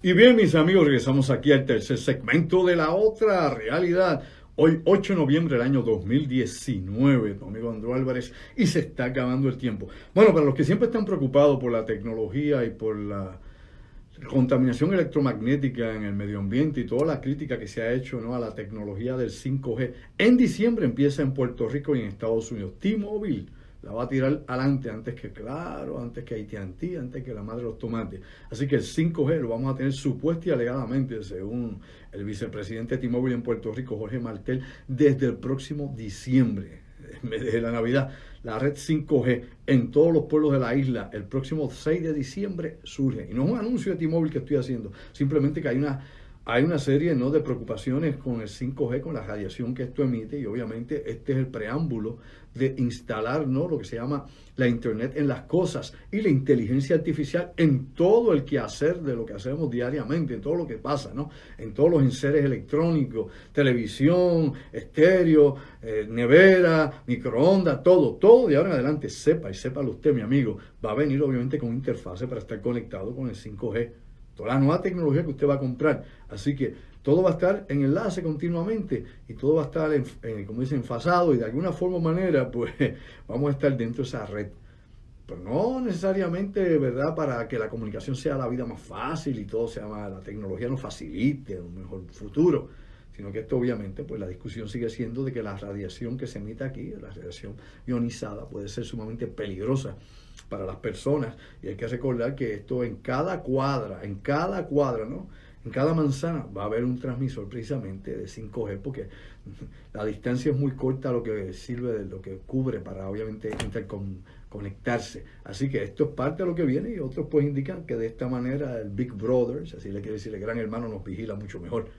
Y bien, mis amigos, regresamos aquí al tercer segmento de la otra realidad. Hoy, 8 de noviembre del año 2019, tu amigo Andrew Álvarez, y se está acabando el tiempo. Bueno, para los que siempre están preocupados por la tecnología y por la contaminación electromagnética en el medio ambiente y toda la crítica que se ha hecho, ¿no?, a la tecnología del 5G, en diciembre empieza en Puerto Rico y en Estados Unidos. T-Mobile la va a tirar adelante antes que Claro, antes que AT&T, antes que la madre de los tomates. Así que el 5G lo vamos a tener supuesta y alegadamente, según el vicepresidente de T-Mobile en Puerto Rico, Jorge Martel, desde el próximo diciembre, en vez de la Navidad. La red 5G en todos los pueblos de la isla el próximo 6 de diciembre surge. Y no es un anuncio de T-Mobile que estoy haciendo, simplemente que hay una serie, ¿no?, de preocupaciones con el 5G, con la radiación que esto emite, y obviamente este es el preámbulo de instalar, ¿no?, lo que se llama la Internet en las cosas y la inteligencia artificial en todo el quehacer de lo que hacemos diariamente, en todo lo que pasa, ¿no?, en todos los enseres electrónicos, televisión, estéreo, nevera, microondas, todo de ahora en adelante, sépalo usted, mi amigo, va a venir obviamente con interfase para estar conectado con el 5G. Toda la nueva tecnología que usted va a comprar. Así que todo va a estar en enlace continuamente y todo va a estar, como dicen, enfasado, y de alguna forma o manera, pues vamos a estar dentro de esa red. Pero no necesariamente, ¿verdad?, para que la comunicación sea la vida más fácil y todo sea más, la tecnología nos facilite un mejor futuro, sino que esto obviamente, pues la discusión sigue siendo de que la radiación que se emite aquí, la radiación ionizada, puede ser sumamente peligrosa para las personas, y hay que recordar que esto en cada cuadra, ¿no?, en cada manzana va a haber un transmisor precisamente de 5G, porque la distancia es muy corta, lo que sirve, de lo que cubre para obviamente interconectarse. Así que esto es parte de lo que viene, y otros pues indican que de esta manera el Big Brother, así le quiere decir el gran hermano, nos vigila mucho mejor.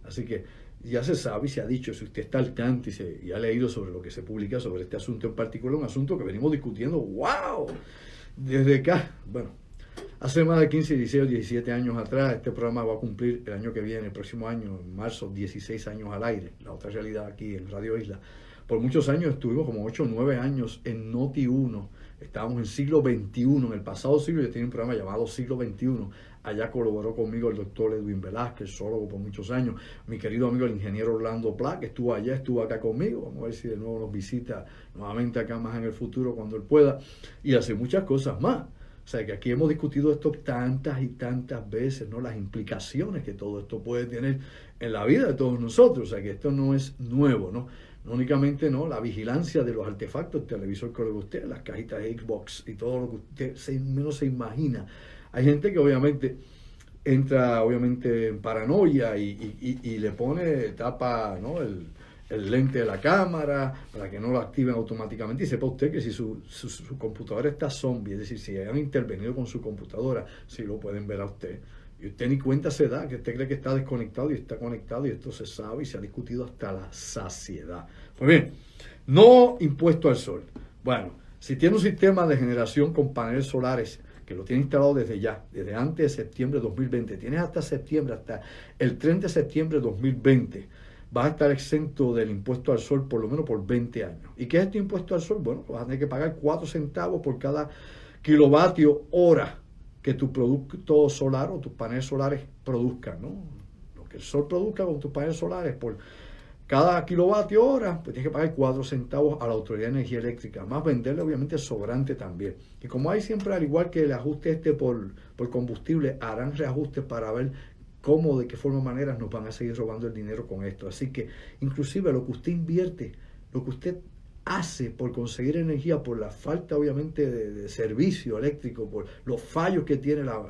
Así que ya se sabe y se ha dicho, si usted está al tanto y ha leído sobre lo que se publica sobre este asunto en particular, un asunto que venimos discutiendo, wow, desde acá, bueno, hace más de 15, 16 o 17 años atrás. Este programa va a cumplir el año que viene, el próximo año, en marzo, 16 años al aire, la otra realidad aquí en Radio Isla. Por muchos años estuvimos, como 8 o 9 años, en Noti1. Estábamos en siglo XXI, en el pasado siglo. Yo tenía un programa llamado Siglo XXI. Allá colaboró conmigo el doctor Edwin Velázquez, zoólogo por muchos años. Mi querido amigo el ingeniero Orlando Pla, que estuvo allá, estuvo acá conmigo. Vamos a ver si de nuevo nos visita nuevamente acá más en el futuro cuando él pueda. Y hace muchas cosas más. O sea, que aquí hemos discutido esto tantas y tantas veces, ¿no?, las implicaciones que todo esto puede tener en la vida de todos nosotros. O sea, que esto no es nuevo, ¿no? No únicamente, ¿no?, la vigilancia de los artefactos, el televisor que le guste, las cajitas de Xbox y todo lo que usted menos se imagina. Hay gente que obviamente entra obviamente en paranoia y le pone, tapa, ¿no?, el lente de la cámara para que no lo activen automáticamente, y sepa usted que si su computadora está zombie, es decir, si han intervenido con su computadora, si lo pueden ver a usted, y usted ni cuenta se da, que usted cree que está desconectado y está conectado, y esto se sabe y se ha discutido hasta la saciedad. Pues bien, no impuesto al sol. Bueno, si tiene un sistema de generación con paneles solares que lo tiene instalado desde ya, desde antes de septiembre de 2020, tienes hasta septiembre, hasta el 30 de septiembre de 2020, vas a estar exento del impuesto al sol por lo menos por 20 años. ¿Y qué es este impuesto al sol? Bueno, vas a tener que pagar 4 centavos por cada kilovatio hora que tu producto solar o tus paneles solares produzcan, ¿no? Lo que el sol produzca con tus paneles solares, por cada kilovatio hora, pues tienes que pagar 4 centavos a la Autoridad de Energía Eléctrica, más venderle obviamente sobrante también. Y como hay siempre, al igual que el ajuste por combustible, harán reajustes para ver cómo, de qué forma, maneras nos van a seguir robando el dinero con esto. Así que inclusive lo que usted invierte, lo que usted hace por conseguir energía, por la falta obviamente de servicio eléctrico, por los fallos que tiene la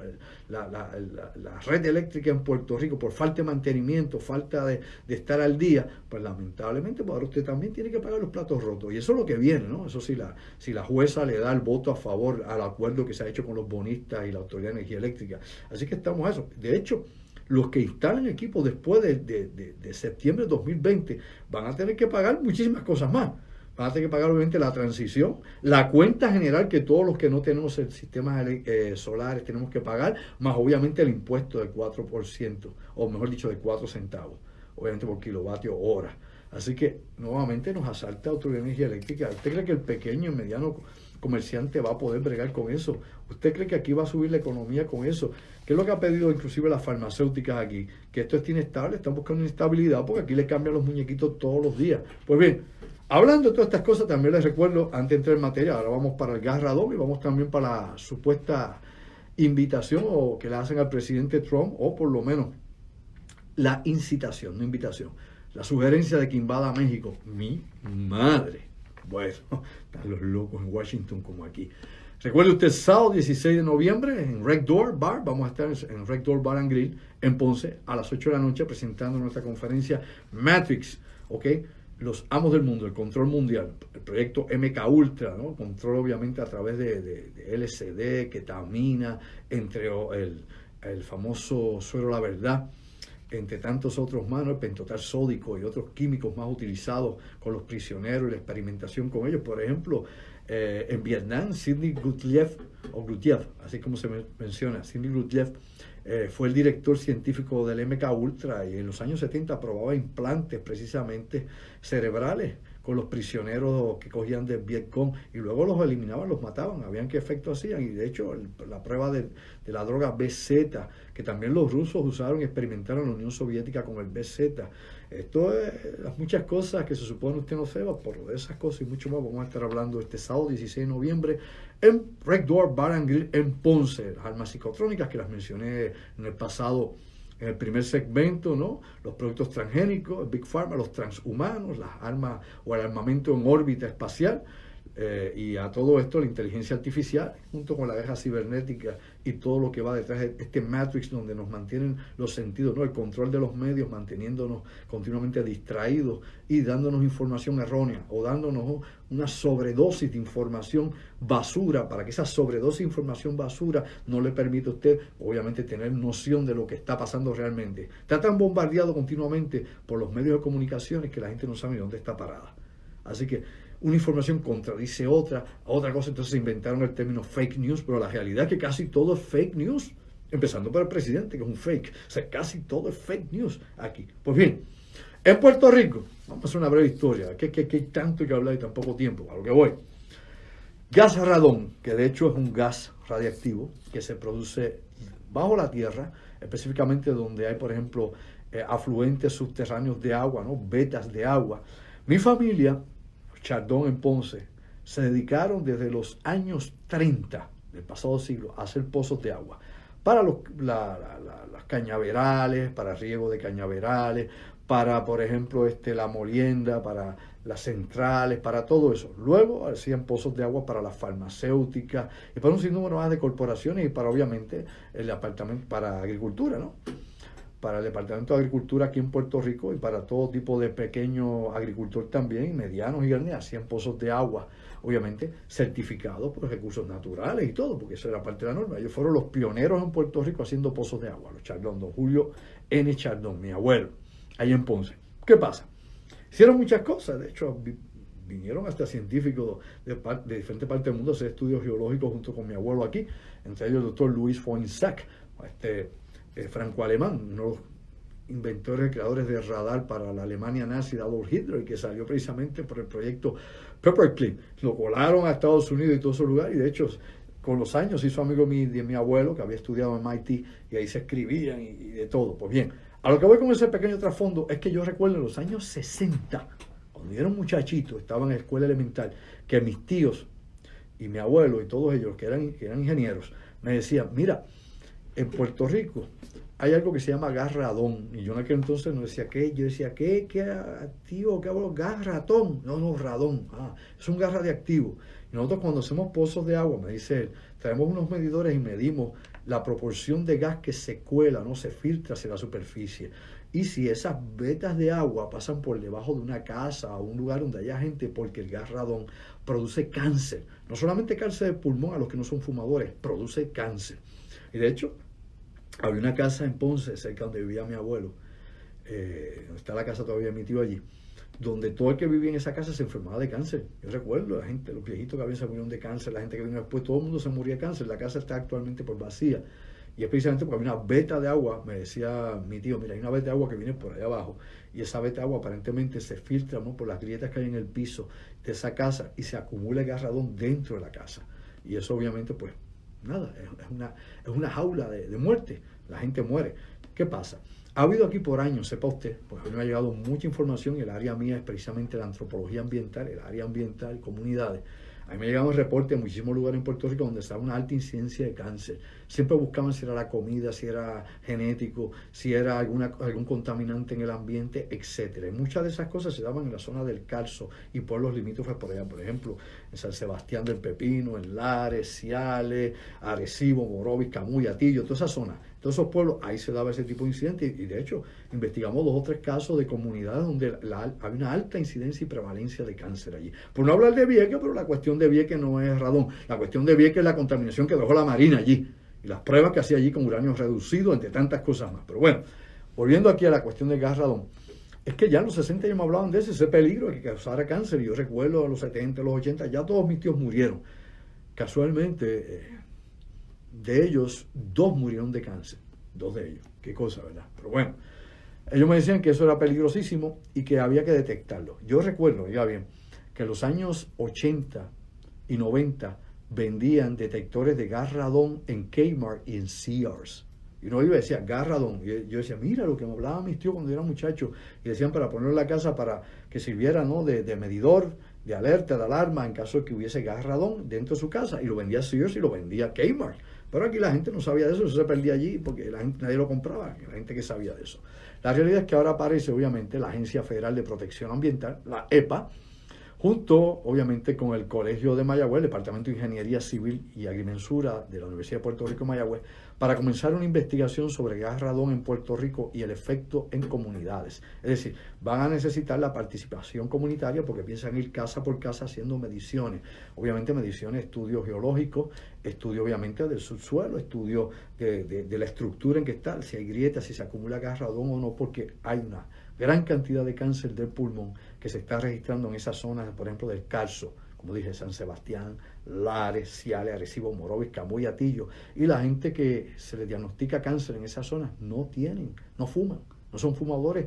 red eléctrica en Puerto Rico, por falta de mantenimiento, falta de estar al día, pues lamentablemente pues ahora usted también tiene que pagar los platos rotos. Y eso es lo que viene, ¿no? Eso si la jueza le da el voto a favor al acuerdo que se ha hecho con los bonistas y la Autoridad de Energía Eléctrica. Así que estamos a eso. De hecho, los que instalen equipos después de septiembre de 2020 van a tener que pagar muchísimas cosas más. Van a tener que pagar obviamente la transición, la cuenta general que todos los que no tenemos el sistemas solares tenemos que pagar, más obviamente el impuesto del 4%, o mejor dicho, de 4 centavos, obviamente por kilovatio hora. Así que nuevamente nos asalta Autoridad de Energía Eléctrica. ¿Usted cree que el pequeño y mediano comerciante va a poder bregar con eso? ¿Usted cree que aquí va a subir la economía con eso? ¿Qué es lo que ha pedido inclusive las farmacéuticas aquí? Que esto es inestable, están buscando inestabilidad porque aquí le cambian los muñequitos todos los días. Pues bien, hablando de todas estas cosas, también les recuerdo, antes de entrar en materia, ahora vamos para el gas radón y vamos también para la supuesta invitación o que le hacen al presidente Trump, o por lo menos la incitación, no invitación, la sugerencia de que invada México. Mi madre. Bueno, están los locos en Washington como aquí. Recuerde usted, sábado 16 de noviembre en Red Door Bar, vamos a estar en Red Door Bar and Grill en Ponce a las 8 de la noche presentando nuestra conferencia Matrix, ¿ok? Los amos del mundo, el control mundial, el proyecto MK Ultra, ¿no? Control obviamente a través de LSD, ketamina, entre el famoso suero la verdad, entre tantos otros más, ¿no? El pentotal sódico y otros químicos más utilizados con los prisioneros y la experimentación con ellos. Por ejemplo, en Vietnam, Sidney Gottlieb, así como se menciona, Sidney Gottlieb, fue el director científico del MK Ultra y en los años 70 probaba implantes precisamente cerebrales con los prisioneros que cogían del Vietcong y luego los eliminaban, los mataban, habían qué efecto hacían. Y de hecho la prueba de la droga BZ, que también los rusos usaron y experimentaron en la Unión Soviética con el BZ. Esto es las muchas cosas que se supone usted no sepa, por de esas cosas y mucho más vamos a estar hablando este sábado 16 de noviembre en Red Door Bar and Grill en Ponce. Las armas psicotrónicas que las mencioné en el pasado, en el primer segmento, ¿no? Los productos transgénicos, el Big Pharma, los transhumanos, las armas o el armamento en órbita espacial, y a todo esto la inteligencia artificial, junto con la guerra cibernética y todo lo que va detrás de este Matrix donde nos mantienen los sentidos, ¿no? El control de los medios, manteniéndonos continuamente distraídos y dándonos información errónea o dándonos una sobredosis de información basura, para que esa sobredosis de información basura no le permita a usted, obviamente, tener noción de lo que está pasando realmente. Está tan bombardeado continuamente por los medios de comunicaciones que la gente no sabe dónde está parada. Así que una información contradice otra cosa, entonces se inventaron el término fake news, pero la realidad es que casi todo es fake news, empezando por el presidente, que es un fake. O sea, casi todo es fake news aquí. Pues bien, en Puerto Rico, vamos a hacer una breve historia, que hay tanto que hablar y tan poco tiempo, a lo que voy. Gas radón, que de hecho es un gas radiactivo que se produce bajo la tierra, específicamente donde hay, por ejemplo, afluentes subterráneos de agua, ¿no? Vetas de agua. Mi familia, Chardón en Ponce, se dedicaron desde los años 30 del pasado siglo a hacer pozos de agua para las cañaverales, para riego de cañaverales, para, por ejemplo, la molienda, para las centrales, para todo eso. Luego hacían pozos de agua para las farmacéuticas y para un sinnúmero más de corporaciones y para, obviamente, el departamento para agricultura, ¿no? Para el Departamento de Agricultura aquí en Puerto Rico y para todo tipo de pequeños agricultores también, medianos y grandes, hacían pozos de agua, obviamente certificados por recursos naturales y todo, porque eso era parte de la norma. Ellos fueron los pioneros en Puerto Rico haciendo pozos de agua, los Chardón, don Julio N. Chardón, mi abuelo, ahí en Ponce. ¿Qué pasa? Hicieron muchas cosas, de hecho vinieron hasta científicos de diferentes partes del mundo a hacer estudios geológicos junto con mi abuelo aquí, entre ellos el doctor Luis Foynsack, franco-alemán, uno de los inventores, creadores de radar para la Alemania nazi de Adolf Hitler, que salió precisamente por el proyecto Paperclip. Lo colaron a Estados Unidos y todos esos lugares, y de hecho con los años se hizo amigo de mi abuelo, que había estudiado en MIT, y ahí se escribían y de todo. Pues bien, a lo que voy con ese pequeño trasfondo es que yo recuerdo en los años 60, cuando yo era un muchachito, estaba en la escuela elemental, que mis tíos y mi abuelo y todos ellos, que eran ingenieros, me decían, mira, en Puerto Rico hay algo que se llama gas radón. Y yo en aquel entonces no decía qué. Yo decía, ¿qué tío? ¿Qué hablo? Gas ratón. No, radón. Es un gas radiactivo. Y nosotros cuando hacemos pozos de agua, me dice él, traemos unos medidores y medimos la proporción de gas que se cuela, no se filtra hacia la superficie. Y si esas vetas de agua pasan por debajo de una casa o un lugar donde haya gente, porque el gas radón produce cáncer. No solamente cáncer de pulmón a los que no son fumadores, produce cáncer. Y de hecho, había una casa en Ponce, cerca donde vivía mi abuelo, donde está la casa todavía de mi tío allí, donde todo el que vivía en esa casa se enfermaba de cáncer. Yo recuerdo, la gente, los viejitos que habían se murieron de cáncer, la gente que vino después, todo el mundo se moría de cáncer. La casa está actualmente por vacía. Y es precisamente porque había una veta de agua, me decía mi tío, mira, hay una veta de agua que viene por allá abajo, y esa veta de agua aparentemente se filtra, ¿no?, por las grietas que hay en el piso de esa casa y se acumula el garradón dentro de la casa. Y eso obviamente, pues, nada, es una jaula de muerte, la gente muere. ¿Qué pasa? Ha habido aquí por años, sepa usted, pues a mí me ha llegado mucha información, y el área mía es precisamente la antropología ambiental, el área ambiental, comunidades. A mí me llegaban reportes en muchísimos lugares en Puerto Rico donde estaba una alta incidencia de cáncer. Siempre buscaban si era la comida, si era genético, si era algún contaminante en el ambiente, etcétera. Y muchas de esas cosas se daban en la zona del Carso y pueblos limítrofes por allá. Por ejemplo, en San Sebastián del Pepino, en Lares, Ciales, Arecibo, Morovis, Camuy, Atillo, toda esa zona. Todos esos pueblos, ahí se daba ese tipo de incidentes, y de hecho investigamos 2 o 3 casos de comunidades donde había una alta incidencia y prevalencia de cáncer allí. Por no hablar de Vieques, pero la cuestión de Vieques no es radón, la cuestión de Vieques es la contaminación que dejó la Marina allí, y las pruebas que hacía allí con uranio reducido, entre tantas cosas más. Pero bueno, volviendo aquí a la cuestión del gas radón, es que ya en los 60 ya me hablaban de ese peligro de que causara cáncer. Yo recuerdo en los 70, los 80, ya todos mis tíos murieron. Casualmente, de ellos, 2 murieron de cáncer. 2 de ellos. Qué cosa, ¿verdad? Pero bueno, ellos me decían que eso era peligrosísimo y que había que detectarlo. Yo recuerdo, ya bien, que en los años 80 y 90 vendían detectores de gas radón en Kmart y en Sears. Y uno iba y decía, gas radón. Y yo decía, mira lo que me hablaban mis tíos cuando yo era muchacho. Y decían para ponerlo en la casa para que sirviera, ¿no?, de medidor, de alerta, de alarma, en caso de que hubiese gas radón dentro de su casa. Y lo vendía Sears y lo vendía Kmart. Pero aquí la gente no sabía de eso se perdía allí porque nadie lo compraba, la gente que sabía de eso. La realidad es que ahora aparece, obviamente, la Agencia Federal de Protección Ambiental, la EPA, junto, obviamente, con el Colegio de Mayagüez, el Departamento de Ingeniería Civil y Agrimensura de la Universidad de Puerto Rico Mayagüez, para comenzar una investigación sobre gas radón en Puerto Rico y el efecto en comunidades. Es decir, van a necesitar la participación comunitaria porque piensan ir casa por casa haciendo mediciones. Obviamente mediciones, estudios geológicos, estudios obviamente del subsuelo, estudios de la estructura en que está, si hay grietas, si se acumula gas radón o no, porque hay una gran cantidad de cáncer del pulmón que se está registrando en esas zonas, por ejemplo, del Carso, como dije, San Sebastián, Lares, Ciales, Arecibo, Morovis, Camuy, Atillo. Y la gente que se les diagnostica cáncer en esas zonas no fuman, no son fumadores,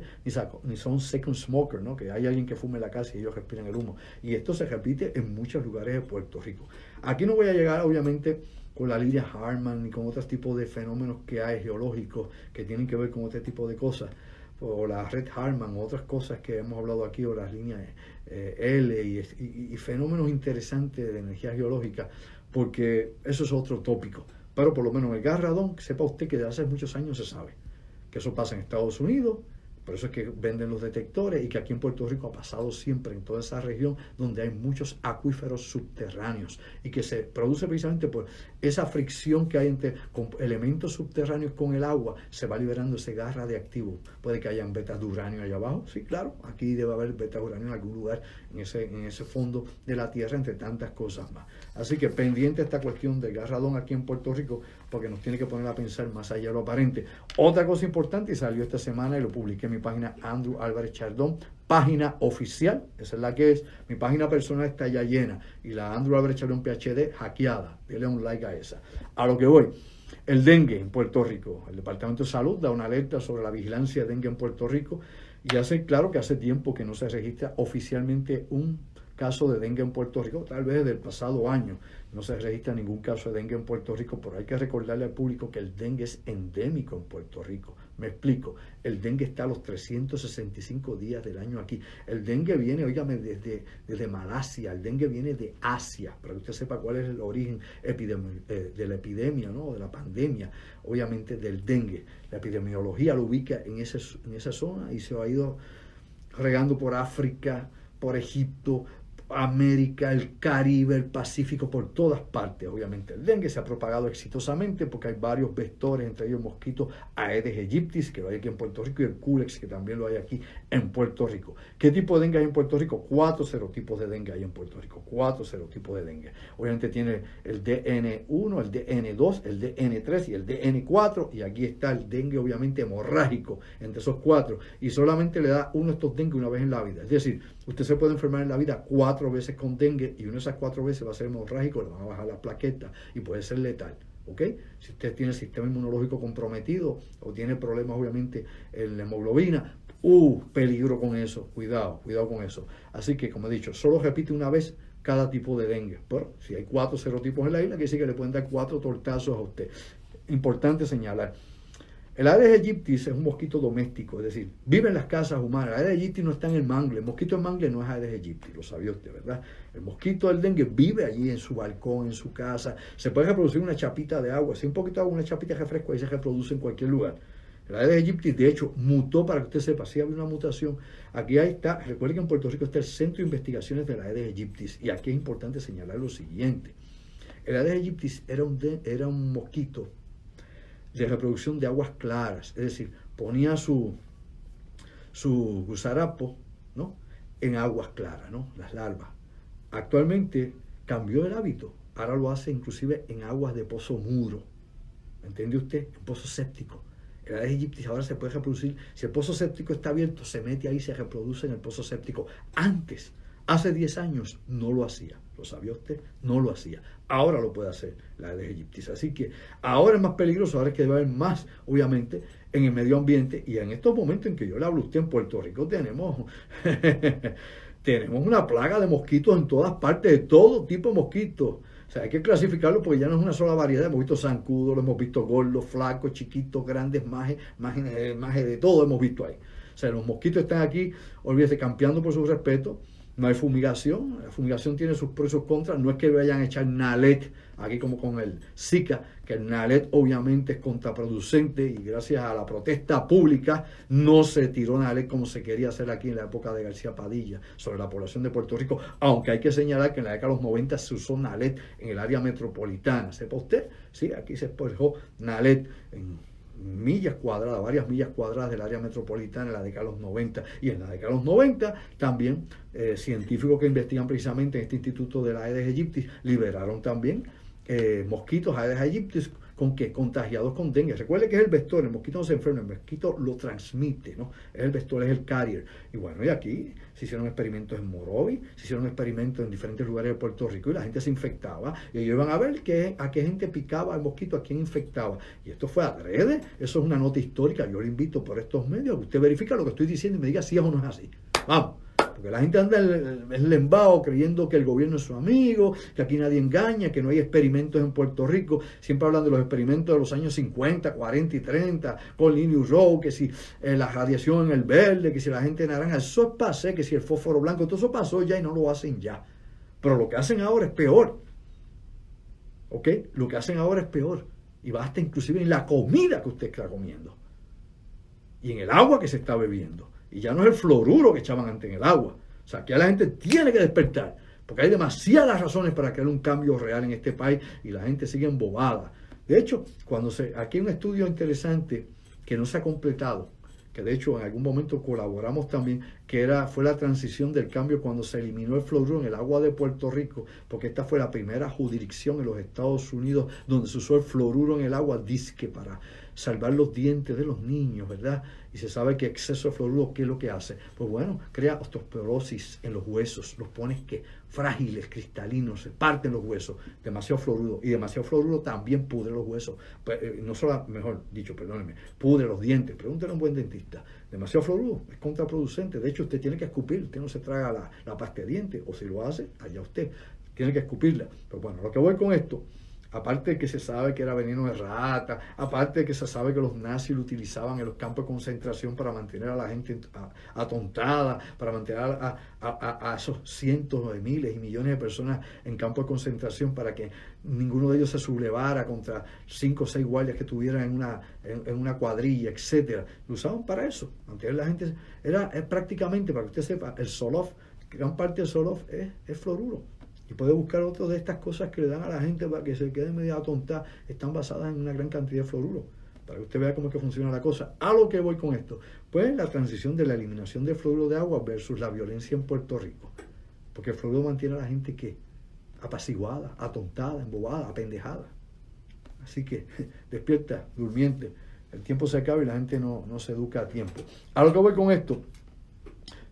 ni son second smoker, ¿no?, que hay alguien que fume en la casa y ellos respiran el humo. Y esto se repite en muchos lugares de Puerto Rico. Aquí no voy a llegar, obviamente, con la línea Hartmann ni con otros tipos de fenómenos que hay geológicos que tienen que ver con este tipo de cosas, o la red Hartmann, o otras cosas que hemos hablado aquí, o las líneas L y fenómenos interesantes de energía geológica, porque eso es otro tópico. Pero por lo menos el gas radón, sepa usted que desde hace muchos años se sabe que eso pasa en Estados Unidos, por eso es que venden los detectores, y que aquí en Puerto Rico ha pasado siempre en toda esa región donde hay muchos acuíferos subterráneos y que se produce precisamente por esa fricción que hay entre elementos subterráneos con el agua, se va liberando ese gas radiactivo. Puede que hayan vetas de uranio allá abajo, sí, claro, aquí debe haber vetas de uranio en algún lugar en ese fondo de la tierra, entre tantas cosas más. Así que pendiente esta cuestión del gas radón aquí en Puerto Rico, porque nos tiene que poner a pensar más allá de lo aparente. Otra cosa importante, y salió esta semana y lo publiqué en mi página Andrew Álvarez Chardón, página oficial, esa es la que es. Mi página personal está ya llena y la Andrew Álvarez Chardón PhD hackeada. Dele un like a esa. A lo que voy, el dengue en Puerto Rico. El Departamento de Salud da una alerta sobre la vigilancia de dengue en Puerto Rico y hace claro que hace tiempo que no se registra oficialmente un caso de dengue en Puerto Rico, tal vez del pasado año no se registra ningún caso de dengue en Puerto Rico, pero hay que recordarle al público que el dengue es endémico en Puerto Rico. Me explico, el dengue está a los 365 días del año aquí. El dengue viene, óigame, desde Malasia, el dengue viene de Asia, para que usted sepa cuál es el origen de la epidemia, ¿no?, de la pandemia, obviamente del dengue. La epidemiología lo ubica en esa zona y se ha ido regando por África, por Egipto, América, el Caribe, el Pacífico, por todas partes. Obviamente el dengue se ha propagado exitosamente porque hay varios vectores, entre ellos mosquitos Aedes aegypti, que lo hay aquí en Puerto Rico, y el Culex, que también lo hay aquí en Puerto Rico. ¿Qué tipo de dengue hay en Puerto Rico? 4 serotipos de dengue hay en Puerto Rico, 4 serotipos de dengue. Obviamente tiene el DN1, el DN2, el DN3 y el DN4, y aquí está el dengue obviamente hemorrágico entre esos 4, y solamente le da uno de estos dengue una vez en la vida. Es decir, usted se puede enfermar en la vida 4 veces con dengue, y una de esas 4 veces va a ser hemorrágico, le van a bajar la plaqueta y puede ser letal. ¿ok? Si usted tiene el sistema inmunológico comprometido o tiene problemas obviamente en la hemoglobina, peligro con eso, cuidado con eso. Así que, como he dicho, solo repite una vez cada tipo de dengue. Pero si hay 4 serotipos en la isla, quiere decir que le pueden dar 4 tortazos a usted. Importante señalar. El Aedes aegypti es un mosquito doméstico, es decir, vive en las casas humanas. El Aedes aegypti no está en el mangle. El mosquito en mangle no es Aedes aegypti, lo sabía usted, ¿verdad? El mosquito del dengue vive allí en su balcón, en su casa. Se puede reproducir una chapita de agua. Si un poquito de agua, una chapita de refresco, ahí se reproduce en cualquier lugar. El Aedes aegypti, de hecho, mutó, para que usted sepa, sí había una mutación. Aquí ahí está, recuerde que en Puerto Rico está el Centro de Investigaciones del Aedes aegypti. Y aquí es importante señalar lo siguiente. El Aedes aegypti era un mosquito de reproducción de aguas claras, es decir, ponía su gusarapo, ¿no?, en aguas claras, ¿no?, las larvas. Actualmente cambió el hábito, ahora lo hace inclusive en aguas de pozo muro, ¿entiende usted?, en pozo séptico. El Aedes aegypti ahora se puede reproducir, si el pozo séptico está abierto, se mete ahí, se reproduce en el pozo séptico. Antes, hace 10 años, no lo hacía. ¿Lo sabía usted? No lo hacía. Ahora lo puede hacer la Aedes aegypti. Así que ahora es más peligroso, ahora es que debe haber más, obviamente, en el medio ambiente. Y en estos momentos en que yo le hablo a usted, en Puerto Rico tenemos una plaga de mosquitos en todas partes, de todo tipo de mosquitos. O sea, hay que clasificarlo porque ya no es una sola variedad. Hemos visto zancudos, lo hemos visto gordos, flacos, chiquitos, grandes, majes, de todo hemos visto ahí. O sea, los mosquitos están aquí, olvídese, campeando por su respeto. No hay fumigación, la fumigación tiene sus pros y sus contras. No es que vayan a echar Nalet, aquí como con el Zika, que el Nalet obviamente es contraproducente y gracias a la protesta pública no se tiró Nalet como se quería hacer aquí en la época de García Padilla sobre la población de Puerto Rico, aunque hay que señalar que en la década de los 90 se usó Nalet en el área metropolitana. ¿Sepa usted? Sí, aquí se dejó Nalet en millas cuadradas, varias millas cuadradas del área metropolitana en la década de los 90. Y en la década de los 90 también científicos que investigan precisamente en este instituto de la Aedes aegypti liberaron también mosquitos Aedes aegypti contagiados con dengue. Recuerde que es el vector, el mosquito no se enferma, el mosquito lo transmite, ¿no? Es el vector, es el carrier. Y bueno, y aquí se hicieron experimentos en Morovis, se hicieron experimentos en diferentes lugares de Puerto Rico y la gente se infectaba. Y ellos iban a ver a qué gente picaba el mosquito, a quién infectaba. Y esto fue adrede, eso es una nota histórica. Yo le invito por estos medios, que usted verifica lo que estoy diciendo y me diga si es o no es así. Vamos. Porque la gente anda el lembao creyendo que el gobierno es su amigo, que aquí nadie engaña, que no hay experimentos en Puerto Rico. Siempre hablan de los experimentos de los años 50, 40 y 30, con Linus Rowe, que si la radiación en el verde, que si la gente naranja, eso es pasé, que si el fósforo blanco, todo eso pasó ya y no lo hacen ya. Pero lo que hacen ahora es peor. ¿Ok? Lo que hacen ahora es peor. Y basta inclusive en la comida que usted está comiendo. Y en el agua que se está bebiendo. Y ya no es el fluoruro que echaban antes en el agua. O sea, que la gente tiene que despertar, porque hay demasiadas razones para crear un cambio real en este país y la gente sigue embobada. De hecho, aquí hay un estudio interesante que no se ha completado, que de hecho en algún momento colaboramos también, que fue la transición del cambio cuando se eliminó el fluoruro en el agua de Puerto Rico, porque esta fue la primera jurisdicción en los Estados Unidos donde se usó el fluoruro en el agua, disque para salvar los dientes de los niños, ¿verdad? Y se sabe que exceso de fluoruro, ¿qué es lo que hace? Pues bueno, crea osteoporosis en los huesos, los pones frágiles, cristalinos, se parten los huesos, demasiado fluoruro, y demasiado fluoruro también pudre los huesos, pues, no solo, mejor dicho, perdóneme, pudre los dientes. Pregúntele a un buen dentista. Demasiado fluoruro es contraproducente, de hecho usted tiene que escupir, usted no se traga la pasta de dientes, o si lo hace, allá usted, tiene que escupirla. Pero bueno, lo que voy con esto, aparte de que se sabe que era veneno de rata, aparte de que se sabe que los nazis lo utilizaban en los campos de concentración para mantener a la gente atontada, para mantener a esos cientos de miles y millones de personas en campos de concentración para que ninguno de ellos se sublevara contra 5 o 6 guardias que tuvieran en una cuadrilla, etcétera. Lo usaban para eso, mantener a la gente. Es prácticamente, para que usted sepa, el Zoloft, gran parte del Zoloft es fluoruro. Y puede buscar otras de estas cosas que le dan a la gente para que se quede medio atontada. Están basadas en una gran cantidad de fluoruro. Para que usted vea cómo es que funciona la cosa. ¿A lo que voy con esto? Pues la transición de la eliminación del fluoruro de agua versus la violencia en Puerto Rico. Porque el fluoruro mantiene a la gente apaciguada, atontada, embobada, apendejada. Así que despierta, durmiente. El tiempo se acaba y la gente no se educa a tiempo. A lo que voy con esto,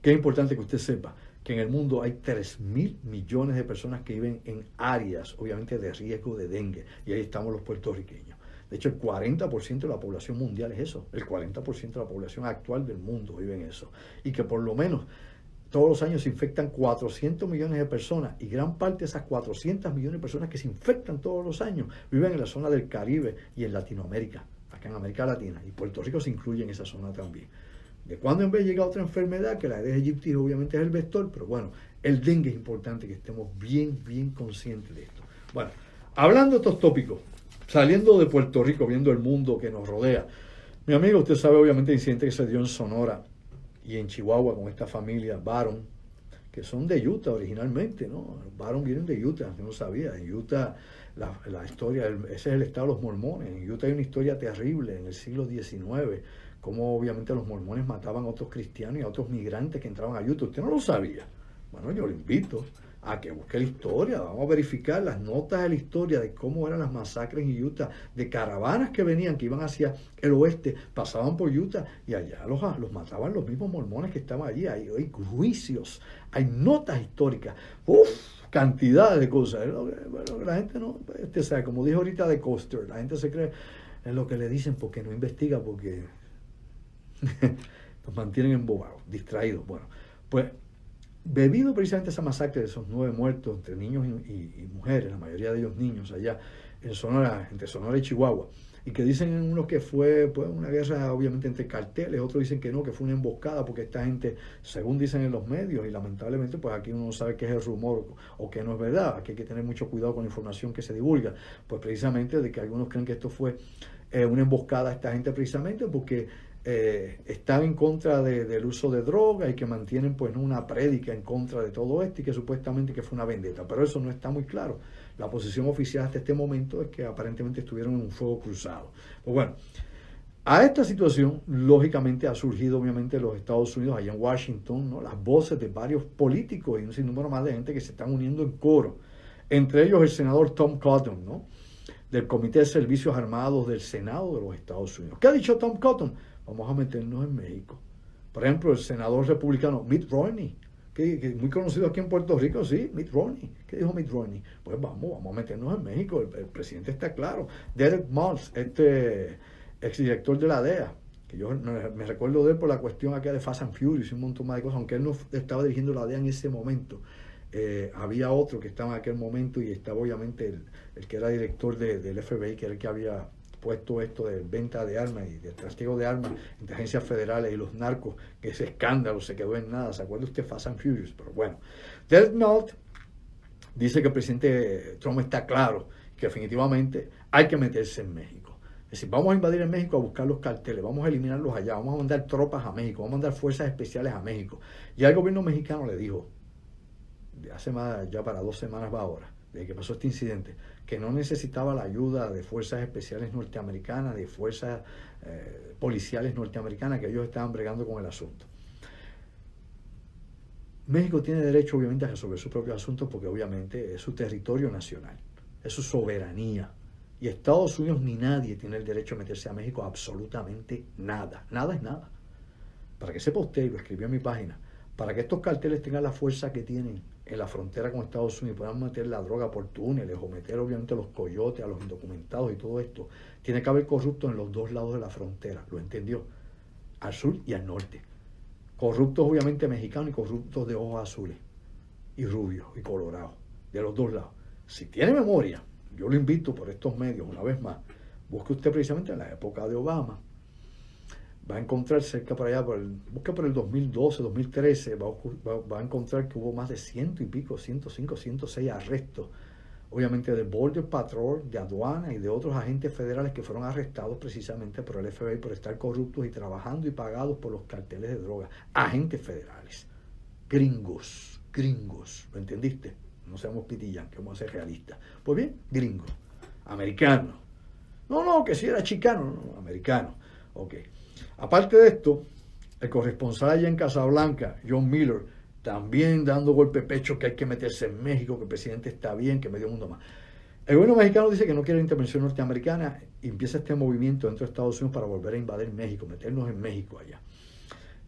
que es importante que usted sepa, que en el mundo hay 3.000 millones de personas que viven en áreas, obviamente, de riesgo de dengue. Y ahí estamos los puertorriqueños. De hecho, el 40% de la población mundial es eso. El 40% de la población actual del mundo vive en eso. Y que por lo menos todos los años se infectan 400 millones de personas. Y gran parte de esas 400 millones de personas que se infectan todos los años viven en la zona del Caribe y en Latinoamérica, acá en América Latina. Y Puerto Rico se incluye en esa zona también. De cuando en vez llega otra enfermedad, que la Aedes aegypti obviamente es el vector, pero bueno, el dengue es importante que estemos bien conscientes de esto. Bueno, hablando de estos tópicos, saliendo de Puerto Rico, viendo el mundo que nos rodea, mi amigo, usted sabe obviamente el incidente que se dio en Sonora y en Chihuahua con esta familia Barron, que son de Utah originalmente, ¿no? Barron vienen de Utah, yo no sabía. En Utah, la historia, ese es el estado de los mormones. En Utah hay una historia terrible en el siglo XIX, como obviamente los mormones mataban a otros cristianos y a otros migrantes que entraban a Utah. ¿Usted no lo sabía? Bueno, yo lo invito a que busque la historia. Vamos a verificar las notas de la historia de cómo eran las masacres en Utah, de caravanas que venían, que iban hacia el oeste, pasaban por Utah y allá los mataban los mismos mormones que estaban allí. Hay juicios, hay notas históricas, cantidad de cosas. Bueno, la gente no, sabe, como dijo ahorita de Coaster, la gente se cree en lo que le dicen porque no investiga, porque los mantienen embobados, distraídos. Bueno, pues debido precisamente a esa masacre de esos 9 muertos entre niños y mujeres, la mayoría de ellos niños allá en Sonora, entre Sonora y Chihuahua, y que dicen unos que fue pues, una guerra obviamente entre carteles, otros dicen que no, que fue una emboscada porque esta gente, según dicen en los medios, y lamentablemente pues aquí uno no sabe qué es el rumor o qué no es verdad, aquí hay que tener mucho cuidado con la información que se divulga, pues precisamente de que algunos creen que esto fue una emboscada a esta gente precisamente porque están en contra del uso de droga y que mantienen pues una prédica en contra de todo esto y que supuestamente que fue una vendetta, pero eso no está muy claro. La posición oficial hasta este momento es que aparentemente estuvieron en un fuego cruzado. Pues bueno, a esta situación lógicamente ha surgido obviamente en los Estados Unidos, allá en Washington, ¿no? Las voces de varios políticos y un sinnúmero más de gente que se están uniendo en coro, entre ellos el senador Tom Cotton, ¿no? Del Comité de Servicios Armados del Senado de los Estados Unidos. ¿Qué ha dicho Tom Cotton? Vamos a meternos en México. Por ejemplo, el senador republicano Mitt Romney, que es muy conocido aquí en Puerto Rico, sí, Mitt Romney. ¿Qué dijo Mitt Romney? Pues vamos a meternos en México. El presidente está claro. Derek Maltz, exdirector de la DEA, que yo me recuerdo de él por la cuestión acá de Fast and Furious y un montón más de cosas, aunque él no estaba dirigiendo la DEA en ese momento. Había otro que estaba en aquel momento y estaba obviamente el que era director del FBI, que era el que había puesto esto de venta de armas y de trasiego de armas entre agencias federales y los narcos, que ese escándalo se quedó en nada. ¿Se acuerda usted? Fast and Furious. Pero bueno, Derek Maltz dice que el presidente Trump está claro que definitivamente hay que meterse en México. Es decir, vamos a invadir en México a buscar los carteles, vamos a eliminarlos allá, vamos a mandar tropas a México, vamos a mandar fuerzas especiales a México. Ya el gobierno mexicano le dijo, hace más, ya para 2 semanas va ahora, desde que pasó este incidente, que no necesitaba la ayuda de fuerzas especiales norteamericanas, de fuerzas policiales norteamericanas, que ellos estaban bregando con el asunto. México tiene derecho obviamente a resolver sus propios asuntos porque obviamente es su territorio nacional, es su soberanía. Y Estados Unidos ni nadie tiene el derecho a meterse a México absolutamente nada. Nada es nada. Para que sepa usted, y lo escribí en mi página, para que estos carteles tengan la fuerza que tienen en la frontera con Estados Unidos, puedan meter la droga por túneles o meter obviamente a los coyotes, a los indocumentados y todo esto, tiene que haber corruptos en los 2 lados de la frontera, ¿lo entendió? Al sur y al norte. Corruptos obviamente mexicanos y corruptos de ojos azules y rubios y colorados, de los 2 lados. Si tiene memoria, yo lo invito por estos medios, una vez más, busque usted precisamente en la época de Obama, va a encontrar cerca por allá, busca por el 2012, 2013, va a encontrar que hubo más de 100 y pico, 105, 106 arrestos, obviamente de Border Patrol, de aduana y de otros agentes federales que fueron arrestados precisamente por el FBI por estar corruptos y trabajando y pagados por los carteles de droga. Agentes federales, gringos, ¿lo entendiste? No seamos pitillán, que vamos a ser realistas. Pues bien, gringos, americanos. No, que si era chicano, no, americano. Ok. Aparte de esto, el corresponsal allá en Casablanca, John Miller, también dando golpe de pecho que hay que meterse en México, que el presidente está bien, que medio mundo más. El gobierno mexicano dice que no quiere intervención norteamericana y empieza este movimiento dentro de Estados Unidos para volver a invadir México, meternos en México allá.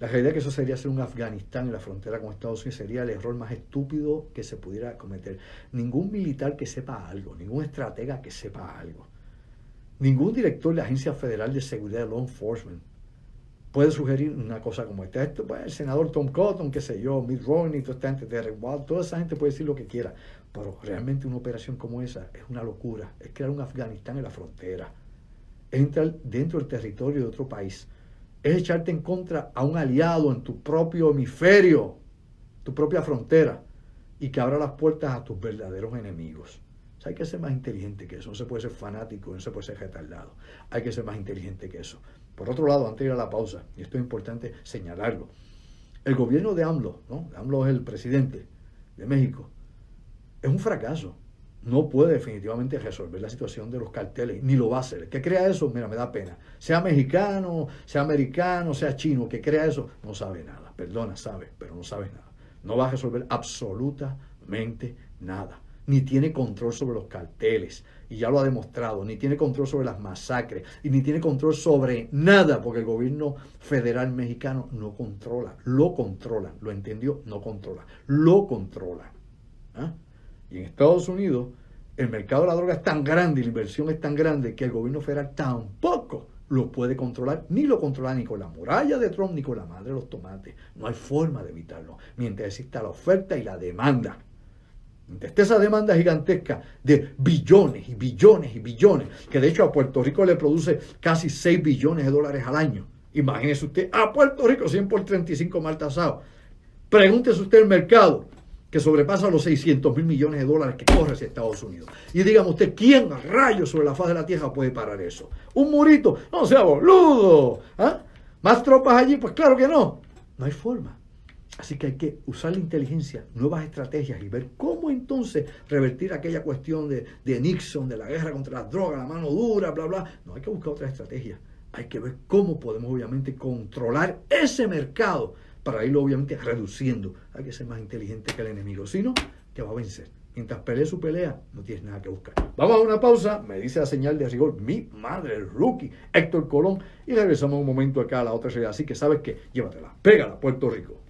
La realidad es que eso sería hacer un Afganistán en la frontera con Estados Unidos, sería el error más estúpido que se pudiera cometer. Ningún militar que sepa algo, ningún estratega que sepa algo, ningún director de la Agencia Federal de Seguridad de Law Enforcement puede sugerir una cosa como esta. Esto, pues, el senador Tom Cotton, qué sé yo, Mitt Romney, toda esta gente, Derek Watt, toda esa gente puede decir lo que quiera, pero realmente una operación como esa es una locura. Es crear un Afganistán en la frontera, es entrar dentro del territorio de otro país, es echarte en contra a un aliado en tu propio hemisferio, tu propia frontera, y que abra las puertas a tus verdaderos enemigos. O sea, hay que ser más inteligente que eso. No se puede ser fanático, no se puede ser retardado. Hay que ser más inteligente que eso. Por otro lado, antes de ir a la pausa, y esto es importante señalarlo, el gobierno de AMLO, ¿no? AMLO es el presidente de México, es un fracaso. No puede definitivamente resolver la situación de los carteles, ni lo va a hacer. El que crea eso, mira, me da pena. Sea mexicano, sea americano, sea chino, que crea eso, no sabe nada. Perdona, sabe, pero no sabe nada. No va a resolver absolutamente nada. Ni tiene control sobre los carteles, y ya lo ha demostrado, ni tiene control sobre las masacres, y ni tiene control sobre nada, porque el gobierno federal mexicano no controla, lo entendió, no controla, lo controla. ¿Ah? Y en Estados Unidos, el mercado de la droga es tan grande y la inversión es tan grande que el gobierno federal tampoco lo puede controlar, ni lo controla ni con la muralla de Trump, ni con la madre de los tomates. No hay forma de evitarlo, mientras exista la oferta y la demanda. Mientras esté esa demanda gigantesca de billones y billones y billones, que de hecho a Puerto Rico le produce casi 6 billones de dólares al año. Imagínese usted, a Puerto Rico 100 por 35 mal tasado. Pregúntese usted el mercado que sobrepasa los 600 mil millones de dólares que corre hacia Estados Unidos. Y dígame usted, ¿quién rayos sobre la faz de la tierra puede parar eso? ¿Un murito? No sea boludo. ¿Ah? ¿Más tropas allí? Pues claro que no. No hay forma. Así que hay que usar la inteligencia, nuevas estrategias y ver cómo entonces revertir aquella cuestión de Nixon, de la guerra contra las drogas, la mano dura, bla, bla. No, hay que buscar otra estrategia. Hay que ver cómo podemos obviamente controlar ese mercado para irlo obviamente reduciendo. Hay que ser más inteligente que el enemigo, si no, te va a vencer. Mientras pelee su pelea, no tienes nada que buscar. Vamos a una pausa, me dice la señal de rigor mi madre, el rookie, Héctor Colón, y regresamos un momento acá a la otra realidad. Así que sabes que llévatela, pégala, Puerto Rico.